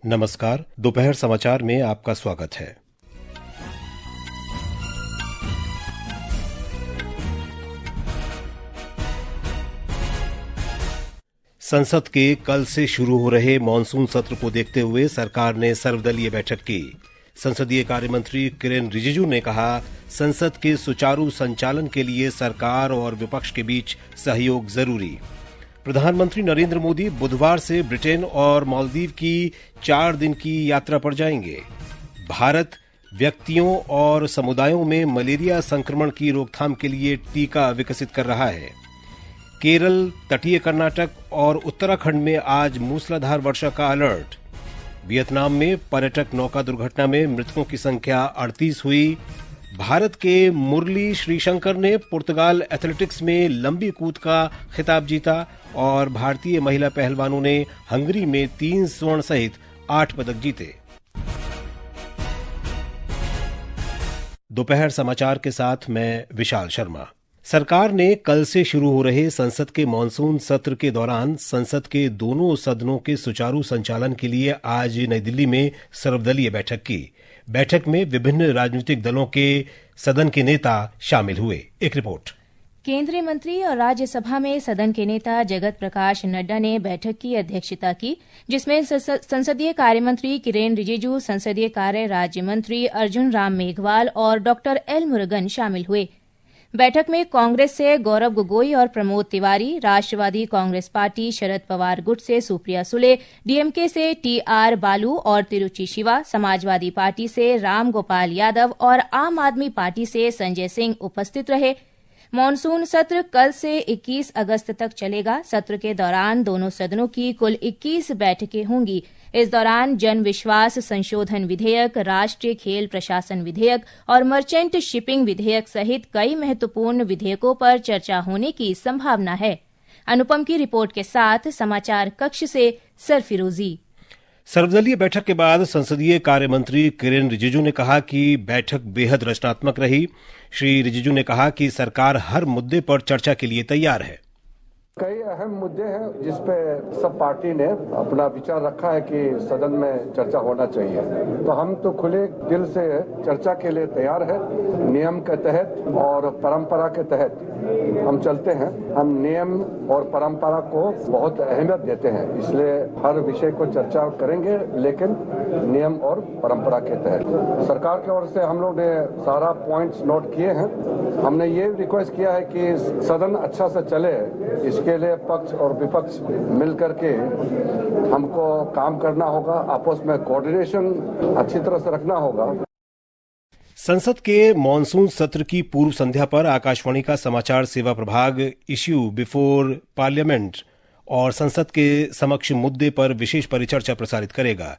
नमस्कार। दोपहर समाचार में आपका स्वागत है। संसद के कल से शुरू हो रहे मॉनसून सत्र को देखते हुए सरकार ने सर्वदलीय बैठक की। संसदीय कार्य मंत्री किरेन रिजिजू ने कहा, संसद के सुचारू संचालन के लिए सरकार और विपक्ष के बीच सहयोग जरूरी। प्रधानमंत्री नरेंद्र मोदी बुधवार से ब्रिटेन और मालदीव की 4 दिन की यात्रा पर जाएंगे। भारत व्यक्तियों और समुदायों में मलेरिया संक्रमण की रोकथाम के लिए टीका विकसित कर रहा है। केरल, तटीय कर्नाटक और उत्तराखंड में आज मूसलाधार वर्षा का अलर्ट। वियतनाम में पर्यटक नौका दुर्घटना में मृतकों की संख्या 38 हुई। भारत के मुरली श्रीशंकर ने पुर्तगाल एथलेटिक्स में लंबी कूद का खिताब जीता और भारतीय महिला पहलवानों ने हंगरी में 3 स्वर्ण सहित 8 पदक जीते। दोपहर समाचार के साथ मैं विशाल शर्मा। सरकार ने कल से शुरू हो रहे संसद के मॉनसून सत्र के दौरान संसद के दोनों सदनों के सुचारू संचालन के लिए आज नई दिल्ली में सर्वदलीय बैठक की। बैठक में विभिन्न राजनीतिक दलों के सदन के नेता शामिल हुए। एक रिपोर्ट। केंद्रीय मंत्री और राज्यसभा में सदन के नेता जगत प्रकाश नड्डा ने बैठक की अध्यक्षता की, जिसमें संसदीय कार्य मंत्री किरेन रिजिजू, संसदीय कार्य राज्य मंत्री अर्जुन राम मेघवाल और डॉक्टर एल मुरुगन शामिल हुए। बैठक में कांग्रेस से गौरव गोगोई और प्रमोद तिवारी, राष्ट्रवादी कांग्रेस पार्टी शरद पवार गुट से सुप्रिया सुले, डीएमके से टीआर बालू और तिरुचि शिवा, समाजवादी पार्टी से राम गोपाल यादव और आम आदमी पार्टी से संजय सिंह उपस्थित रहे। मॉनसून सत्र कल से 21 अगस्त तक चलेगा। सत्र के दौरान दोनों सदनों की कुल 21 बैठकें होंगी। इस दौरान जन विश्वास संशोधन विधेयक, राष्ट्रीय खेल प्रशासन विधेयक और मर्चेंट शिपिंग विधेयक सहित कई महत्वपूर्ण विधेयकों पर चर्चा होने की संभावना है। अनुपम की रिपोर्ट के साथ समाचार कक्ष से सरफिरोजी। सर्वदलीय बैठक के बाद संसदीय कार्य मंत्री किरेन रिजिजू ने कहा कि बैठक बेहद रचनात्मक रही। श्री रिजिजू ने कहा कि सरकार हर मुद्दे पर चर्चा के लिए तैयार है। कई अहम मुद्दे हैं जिस पे सब पार्टी ने अपना विचार रखा है कि सदन में चर्चा होना चाहिए, तो हम तो खुले दिल से चर्चा के लिए तैयार है। नियम के तहत और परंपरा के तहत हम चलते हैं। हम नियम और परंपरा को बहुत अहमियत देते हैं, इसलिए हर विषय को चर्चा करेंगे, लेकिन नियम और परंपरा के तहत। सरकार की ओर से हम लोग ने सारा पॉइंट्स नोट किए हैं। हमने ये रिक्वेस्ट किया है कि सदन अच्छा से चले, इसके लिए पक्ष और विपक्ष मिलकर के हमको काम करना होगा, आपस में कोऑर्डिनेशन अच्छी तरह से रखना होगा। संसद के मॉनसून सत्र की पूर्व संध्या पर आकाशवाणी का समाचार सेवा प्रभाग इश्यू बिफोर पार्लियामेंट और संसद के समक्ष मुद्दे पर विशेष परिचर्चा प्रसारित करेगा।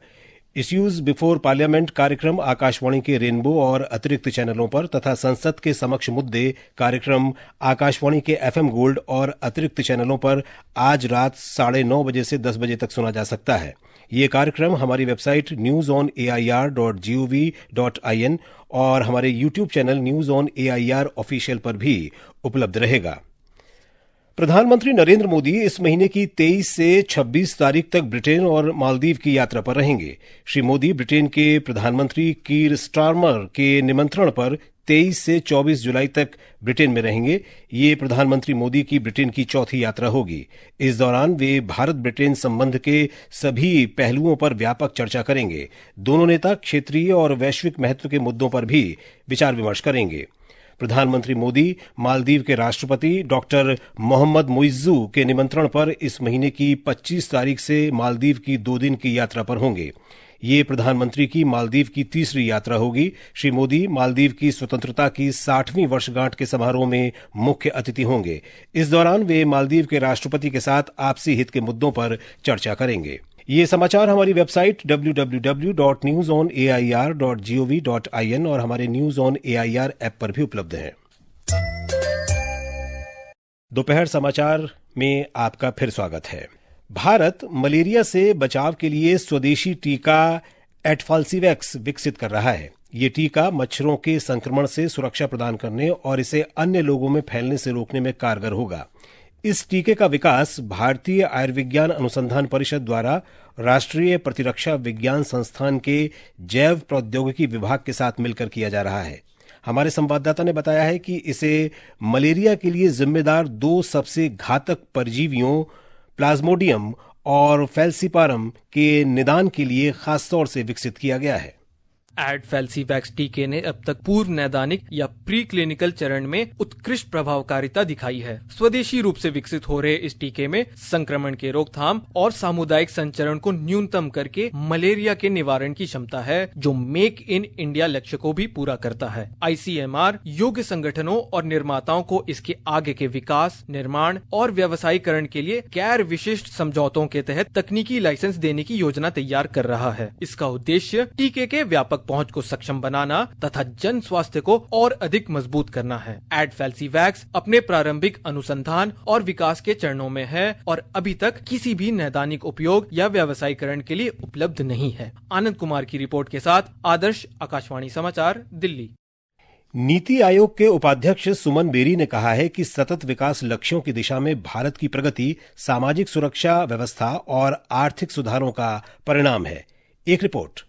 इश्यूज बिफोर पार्लियामेंट कार्यक्रम आकाशवाणी के रेनबो और अतिरिक्त चैनलों पर तथा संसद के समक्ष मुद्दे कार्यक्रम आकाशवाणी के एफएम गोल्ड और अतिरिक्त चैनलों पर आज रात 9:30 बजे से 10 बजे तक सुना जा सकता है। ये कार्यक्रम हमारी वेबसाइट newsonair.gov.in और हमारे YouTube channel news on AIR official पर भी उपलब्ध रहेगा। प्रधानमंत्री नरेंद्र मोदी इस महीने की 23 से 26 तारीख तक ब्रिटेन और मालदीव की यात्रा पर रहेंगे। श्री मोदी ब्रिटेन के प्रधानमंत्री कीर स्टारमर के निमंत्रण पर 23 से 24 जुलाई तक ब्रिटेन में रहेंगे। ये प्रधानमंत्री मोदी की ब्रिटेन की चौथी यात्रा होगी। इस दौरान वे भारत ब्रिटेन संबंध के सभी पहलुओं पर व्यापक चर्चा करेंगे। दोनों नेता क्षेत्रीय और वैश्विक महत्व के मुद्दों पर भी विचार विमर्श करेंगे। प्रधानमंत्री मोदी मालदीव के राष्ट्रपति डॉक्टर मोहम्मद मुइज्जू के निमंत्रण पर इस महीने की 25 तारीख से मालदीव की 2 दिन की यात्रा पर होंगे। ये प्रधानमंत्री की मालदीव की तीसरी यात्रा होगी। श्री मोदी मालदीव की स्वतंत्रता की 60वीं वर्षगांठ के समारोह में मुख्य अतिथि होंगे। इस दौरान वे मालदीव के राष्ट्रपति के साथ आपसी हित के मुद्दों पर चर्चा करेंगे। ये समाचार हमारी वेबसाइट www.newsonair.gov.in और हमारे न्यूज ऑन एआईआर ऐप पर भी उपलब्ध हैं। दोपहर समाचार में आपका फिर स्वागत है। भारत मलेरिया से बचाव के लिए स्वदेशी टीका एटफाल्सीवैक्स विकसित कर रहा है। ये टीका मच्छरों के संक्रमण से सुरक्षा प्रदान करने और इसे अन्य लोगों में फैलने से रोकने में कारगर होगा। इस टीके का विकास भारतीय आयुर्विज्ञान अनुसंधान परिषद द्वारा राष्ट्रीय प्रतिरक्षा विज्ञान संस्थान के जैव प्रौद्योगिकी विभाग के साथ मिलकर किया जा रहा है। हमारे संवाददाता ने बताया है कि इसे मलेरिया के लिए जिम्मेदार 2 सबसे घातक परजीवियों प्लाज्मोडियम और फैल्सीपारम के निदान के लिए खास तौर से विकसित किया गया है। एडफेल्सीवैक्स टीके ने अब तक पूर्व नैदानिक या प्री क्लिनिकल चरण में उत्कृष्ट प्रभावकारिता दिखाई है। स्वदेशी रूप से विकसित हो रहे इस टीके में संक्रमण के रोकथाम और सामुदायिक संचरण को न्यूनतम करके मलेरिया के निवारण की क्षमता है, जो मेक इन इंडिया लक्ष्य को भी पूरा करता है। ICMR योग्य संगठनों और निर्माताओं को इसके आगे के विकास, निर्माण और व्यवसायीकरण के लिए गैर विशिष्ट समझौतों के तहत तकनीकी लाइसेंस देने की योजना तैयार कर रहा है। इसका उद्देश्य टीके के व्यापक पहुंच को सक्षम बनाना तथा जन स्वास्थ्य को और अधिक मजबूत करना है। एडफेल्सीवैक्स अपने प्रारंभिक अनुसंधान और विकास के चरणों में है और अभी तक किसी भी नैदानिक उपयोग या व्यवसायीकरण के लिए उपलब्ध नहीं है। आनंद कुमार की रिपोर्ट के साथ आदर्श, आकाशवाणी समाचार, दिल्ली। नीति आयोग के उपाध्यक्ष सुमन बेरी ने कहा है कि सतत विकास लक्ष्यों की दिशा में भारत की प्रगति सामाजिक सुरक्षा व्यवस्था और आर्थिक सुधारों का परिणाम है। एक रिपोर्ट।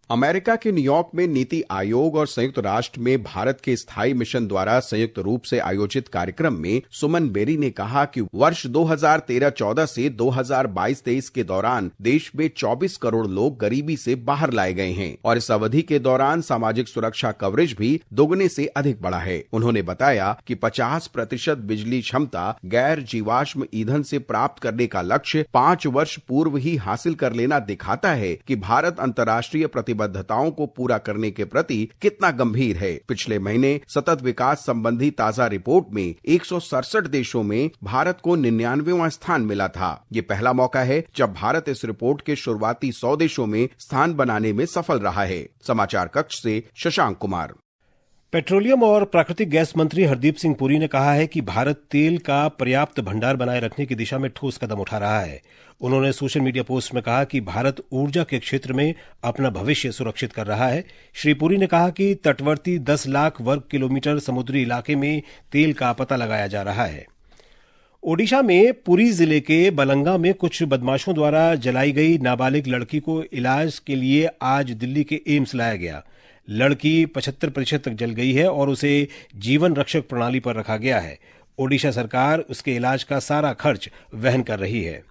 अमेरिका के न्यूयॉर्क में नीति आयोग और संयुक्त राष्ट्र में भारत के स्थायी मिशन द्वारा संयुक्त रूप से आयोजित कार्यक्रम में सुमन बेरी ने कहा कि वर्ष 2013-14 से 2022-23 के दौरान देश में 24 करोड़ लोग गरीबी से बाहर लाए गए हैं और इस अवधि के दौरान सामाजिक सुरक्षा कवरेज भी दोगुने से अधिक बढ़ा है। उन्होंने बताया कि 50% बिजली क्षमता गैर जीवाश्म ईंधन से प्राप्त करने का लक्ष्य 5 वर्ष पूर्व ही हासिल कर लेना दिखाता है कि भारत अंतर्राष्ट्रीय प्रतिबद्धताओं को पूरा करने के प्रति कितना गंभीर है। पिछले महीने सतत विकास संबंधी ताजा रिपोर्ट में 167 देशों में भारत को 99वां स्थान मिला था। ये पहला मौका है जब भारत इस रिपोर्ट के शुरुआती 100 देशों में स्थान बनाने में सफल रहा है। समाचार कक्ष से शशांक कुमार। पेट्रोलियम और प्राकृतिक गैस मंत्री हरदीप सिंह पुरी ने कहा है कि भारत तेल का पर्याप्त भंडार बनाए रखने की दिशा में ठोस कदम उठा रहा है। उन्होंने सोशल मीडिया पोस्ट में कहा कि भारत ऊर्जा के क्षेत्र में अपना भविष्य सुरक्षित कर रहा है। श्री पुरी ने कहा कि तटवर्ती 10 लाख वर्ग किलोमीटर समुद्री इलाके में तेल का पता लगाया जा रहा है। ओडिशा में पुरी जिले के बलंगा में कुछ बदमाशों द्वारा जलाई गई नाबालिग लड़की को इलाज के लिए आज दिल्ली के एम्स लाया गया। लड़की 75% तक जल गई है और उसे जीवन रक्षक प्रणाली पर रखा गया है। ओडिशा सरकार उसके इलाज का सारा खर्च वहन कर रही है।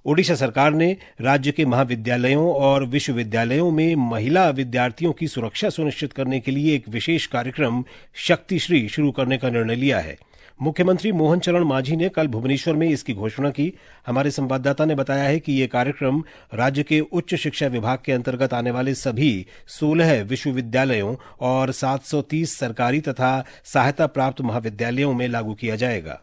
ओडिशा सरकार ने राज्य के महाविद्यालयों और विश्वविद्यालयों में महिला विद्यार्थियों की सुरक्षा सुनिश्चित करने के लिए एक विशेष कार्यक्रम शक्तिश्री शुरू करने का निर्णय लिया है। मुख्यमंत्री मोहन चरण मांझी ने कल भुवनेश्वर में इसकी घोषणा की। हमारे संवाददाता ने बताया है कि ये कार्यक्रम राज्य के उच्च शिक्षा विभाग के अंतर्गत आने वाले सभी 16 विश्वविद्यालयों और 730 सरकारी तथा सहायता प्राप्त महाविद्यालयों में लागू किया जाएगा।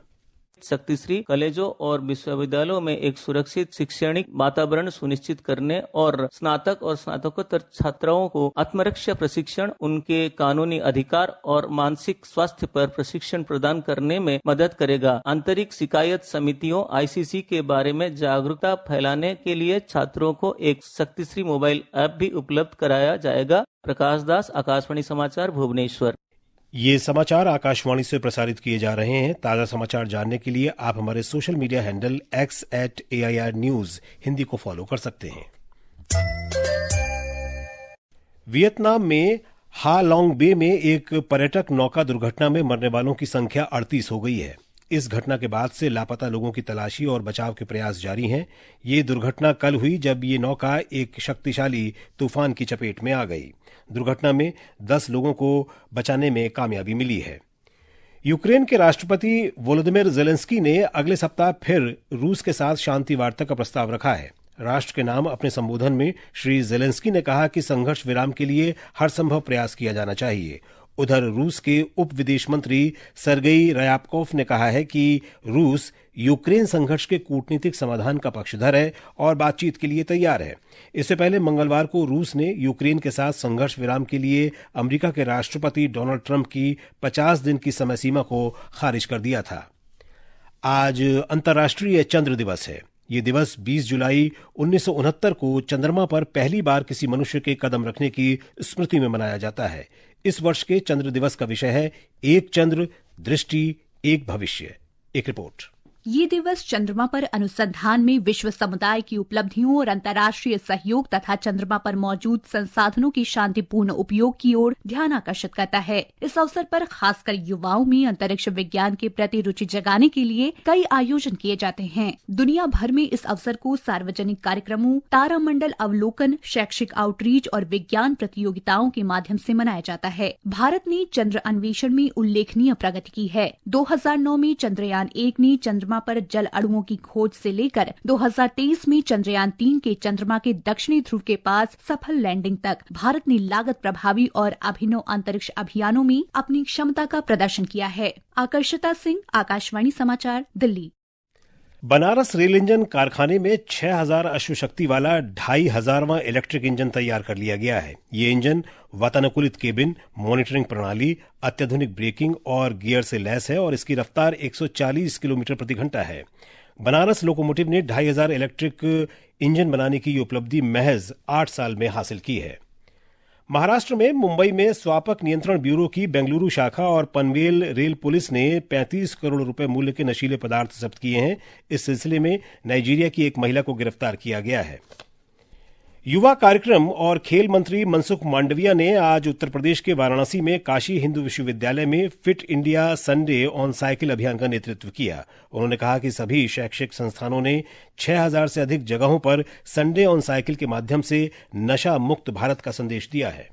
शक्तिश्री कॉलेजों और विश्वविद्यालयों में एक सुरक्षित शैक्षणिक वातावरण सुनिश्चित करने और स्नातक और स्नातकोत्तर छात्राओं को आत्मरक्षा प्रशिक्षण, उनके कानूनी अधिकार और मानसिक स्वास्थ्य पर प्रशिक्षण प्रदान करने में मदद करेगा। आंतरिक शिकायत समितियों ICC के बारे में जागरूकता फैलाने के लिए छात्रों को एक शक्तिश्री मोबाइल ऐप भी उपलब्ध कराया जाएगा। प्रकाश दास, आकाशवाणी समाचार, भुवनेश्वर। ये समाचार आकाशवाणी से प्रसारित किए जा रहे हैं। ताजा समाचार जानने के लिए आप हमारे social media handle x@AIR News Hindi को फॉलो कर सकते हैं। वियतनाम में हा लॉन्ग बे में एक पर्यटक नौका दुर्घटना में मरने वालों की संख्या 38 हो गई है। इस घटना के बाद से लापता लोगों की तलाशी और बचाव के प्रयास जारी हैं। ये दुर्घटना कल हुई जब ये नौका एक शक्तिशाली तूफान की चपेट में आ गई। दुर्घटना में 10 लोगों को बचाने में कामयाबी मिली है। यूक्रेन के राष्ट्रपति वोलोदिमिर जेलेंस्की ने अगले सप्ताह फिर रूस के साथ शांति वार्ता का प्रस्ताव रखा है। राष्ट्र के नाम अपने संबोधन में श्री जेलेंस्की ने कहा कि संघर्ष विराम के लिए हर संभव प्रयास किया जाना चाहिए। उधर रूस के उप विदेश मंत्री सरगेई रयाबकोफ ने कहा है कि रूस यूक्रेन संघर्ष के कूटनीतिक समाधान का पक्षधर है और बातचीत के लिए तैयार है। इससे पहले मंगलवार को रूस ने यूक्रेन के साथ संघर्ष विराम के लिए अमेरिका के राष्ट्रपति डोनाल्ड ट्रंप की 50 दिन की समय सीमा को खारिज कर दिया था। आज अंतर्राष्ट्रीय चंद्र दिवस है। ये दिवस 20 जुलाई 1969 को चंद्रमा पर पहली बार किसी मनुष्य के कदम रखने की स्मृति में मनाया जाता है। इस वर्ष के चंद्र दिवस का विषय है एक चंद्र, दृष्टि, एक भविष्य। एक रिपोर्ट। ये दिवस चंद्रमा पर अनुसंधान में विश्व समुदाय की उपलब्धियों और अंतर्राष्ट्रीय सहयोग तथा चंद्रमा पर मौजूद संसाधनों की शांतिपूर्ण उपयोग की ओर ध्यान आकर्षित करता है। इस अवसर पर खासकर युवाओं में अंतरिक्ष विज्ञान के प्रति रुचि जगाने के लिए कई आयोजन किए जाते हैं। दुनिया भर में इस अवसर को सार्वजनिक कार्यक्रमों, तारामंडल अवलोकन, शैक्षिक आउटरीच और विज्ञान प्रतियोगिताओं के माध्यम से मनाया जाता है। भारत ने चंद्र अन्वेषण में उल्लेखनीय प्रगति की है। 2009 में चंद्रयान 1 ने चंद्रमा पर जल अणुओं की खोज से लेकर 2023 में चंद्रयान 3 के चंद्रमा के दक्षिणी ध्रुव के पास सफल लैंडिंग तक भारत ने लागत प्रभावी और अभिनव अंतरिक्ष अभियानों में अपनी क्षमता का प्रदर्शन किया है। आकर्षिता सिंह, आकाशवाणी समाचार, दिल्ली। बनारस रेल इंजन कारखाने में 6000 अश्वशक्ति वाला 2500वां इलेक्ट्रिक इंजन तैयार कर लिया गया है। ये इंजन वातानुकूलित केबिन, मॉनिटरिंग प्रणाली, अत्याधुनिक ब्रेकिंग और गियर से लैस है और इसकी रफ्तार 140 किलोमीटर प्रति घंटा है। बनारस लोकोमोटिव ने 2500 इलेक्ट्रिक इंजन बनाने की ये उपलब्धि महज 8 साल में हासिल की है। महाराष्ट्र में मुंबई में स्वापक नियंत्रण ब्यूरो की बेंगलुरु शाखा और पनवेल रेल पुलिस ने 35 करोड़ रुपए मूल्य के नशीले पदार्थ जब्त किए हैं। इस सिलसिले में नाइजीरिया की एक महिला को गिरफ्तार किया गया है। युवा कार्यक्रम और खेल मंत्री मनसुख मांडविया ने आज उत्तर प्रदेश के वाराणसी में काशी हिंदू विश्वविद्यालय में fit India Sunday on cycle अभियान का नेतृत्व किया। उन्होंने कहा कि सभी शैक्षिक संस्थानों ने 6000 से अधिक जगहों पर संडे ऑन साइकिल के माध्यम से नशा मुक्त भारत का संदेश दिया है।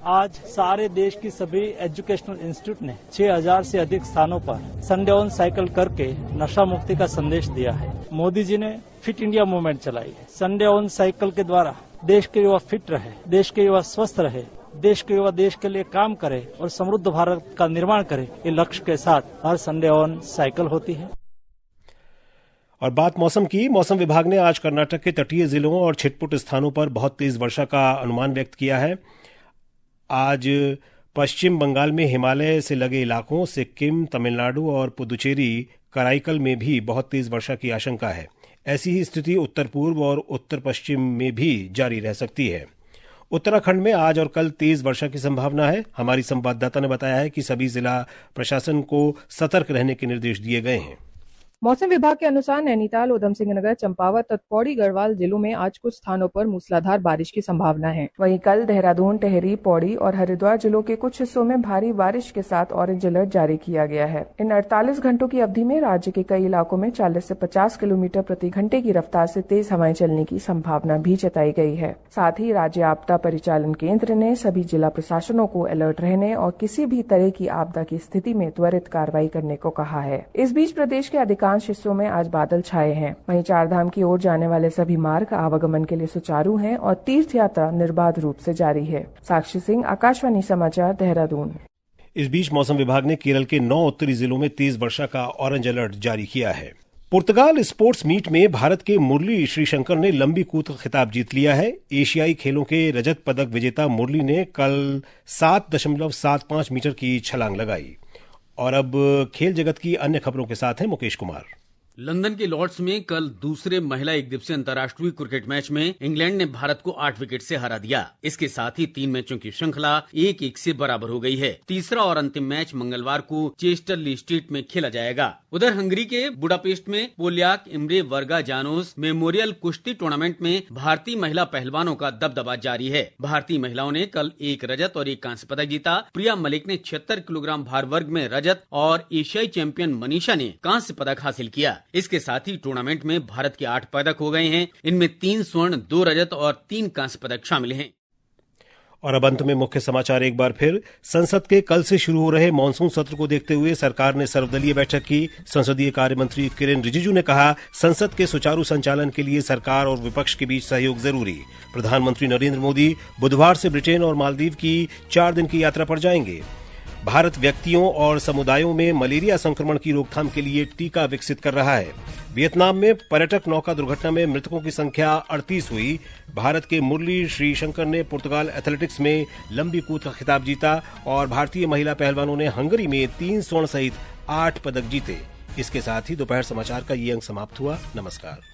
आज सारे देश की सभी एजुकेशनल इंस्टीट्यूट ने 6000 से अधिक स्थानों पर संडे ऑन साइकिल करके नशा मुक्ति का संदेश दिया है। मोदी जी ने फिट इंडिया मूवमेंट चलाई है। संडे ऑन साइकिल के द्वारा देश के युवा फिट रहे, देश के युवा स्वस्थ रहे, देश के युवा देश के लिए काम करे और समृद्ध भारत का निर्माण करे, ये लक्ष्य के साथ हर संडे ऑन साइकिल होती है। और बात मौसम की। मौसम विभाग ने आज कर्नाटक के तटीय जिलों और छिटपुट स्थानों पर बहुत तेज वर्षा का अनुमान व्यक्त किया है। आज पश्चिम बंगाल में हिमालय से लगे इलाकों सिक्किम, तमिलनाडु और पुदुचेरी, कराईकल में भी बहुत तेज वर्षा की आशंका है। ऐसी ही स्थिति उत्तर पूर्व और उत्तर पश्चिम में भी जारी रह सकती है। उत्तराखंड में आज और कल तेज वर्षा की संभावना है। हमारी संवाददाता ने बताया है कि सभी जिला प्रशासन को सतर्क रहने के निर्देश दिए गए हैं। मौसम विभाग के अनुसार नैनीताल, उधम सिंह नगर, चंपावत और पौड़ी गढ़वाल जिलों में आज कुछ स्थानों पर मूसलाधार बारिश की संभावना है। वहीं कल देहरादून, टेहरी, पौड़ी और हरिद्वार जिलों के कुछ हिस्सों में भारी बारिश के साथ ऑरेंज अलर्ट जारी किया गया है। इन 48 घंटों की अवधि में राज्य के कई इलाकों में 40 से 50 किलोमीटर प्रति घंटे की रफ्तार से तेज हवाएं चलने की संभावना भी जताई गई है। साथ ही राज्य आपदा परिचालन केंद्र ने सभी जिला प्रशासनों को अलर्ट रहने और किसी भी तरह की आपदा की स्थिति में त्वरित कार्रवाई करने को कहा है। इस बीच प्रदेश के अधिकांश हिस्सों में आज बादल छाए हैं। वहीं चारधाम की ओर जाने वाले सभी मार्ग आवागमन के लिए सुचारू हैं और तीर्थ यात्रा निर्बाध रूप से जारी है। साक्षी सिंह, आकाशवाणी समाचार, देहरादून। इस बीच मौसम विभाग ने केरल के 9 उत्तरी जिलों में तेज वर्षा का ऑरेंज अलर्ट जारी किया है। पुर्तगाल स्पोर्ट्स मीट में भारत के मुरली श्रीशंकर ने लंबी कूद का खिताब जीत लिया है। एशियाई खेलों के रजत पदक विजेता मुरली ने कल 7.75 मीटर की छलांग लगाई। और अब खेल जगत की अन्य खबरों के साथ हैं मुकेश कुमार। लंदन के लॉर्ड्स में कल दूसरे महिला एक दिवसीय अंतर्राष्ट्रीय क्रिकेट मैच में इंग्लैंड ने भारत को 8 विकेट से हरा दिया। इसके साथ ही 3 मैचों की श्रृंखला 1-1 से बराबर हो गई है। तीसरा और अंतिम मैच मंगलवार को चेस्टर स्ट्रीट में खेला जाएगा। उधर हंगरी के बुडापेस्ट में पोलियाक इम्रे वर्गा जानोस मेमोरियल कुश्ती टूर्नामेंट में भारतीय महिला पहलवानों का दबदबा जारी है। भारतीय महिलाओं ने कल 1 रजत और 1 कांस्य पदक जीता। प्रिया मलिक ने 76 किलोग्राम भार वर्ग में रजत और एशियाई चैंपियन मनीषा ने कांस्य पदक हासिल किया। इसके साथ ही टूर्नामेंट में भारत के 8 पदक हो गए हैं। इनमें 3 स्वर्ण, 2 रजत और 3 कांस्य पदक शामिल हैं। और अब अंत में मुख्य समाचार एक बार फिर। संसद के कल से शुरू हो रहे मानसून सत्र को देखते हुए सरकार ने सर्वदलीय बैठक की। संसदीय कार्य मंत्री किरेन रिजिजू ने कहा, संसद के सुचारू संचालन के लिए सरकार और विपक्ष के बीच सहयोग जरूरी। प्रधानमंत्री नरेंद्र मोदी बुधवार से ब्रिटेन और मालदीव की 4 दिन की यात्रा पर जाएंगे। भारत व्यक्तियों और समुदायों में मलेरिया संक्रमण की रोकथाम के लिए टीका विकसित कर रहा है। वियतनाम में पर्यटक नौका दुर्घटना में मृतकों की संख्या 38 हुई। भारत के मुरली श्रीशंकर ने पुर्तगाल एथलेटिक्स में लंबी कूद का खिताब जीता और भारतीय महिला पहलवानों ने हंगरी में 3 स्वर्ण सहित 8 पदक जीते। इसके साथ ही दोपहर समाचार का ये अंक समाप्त हुआ। नमस्कार।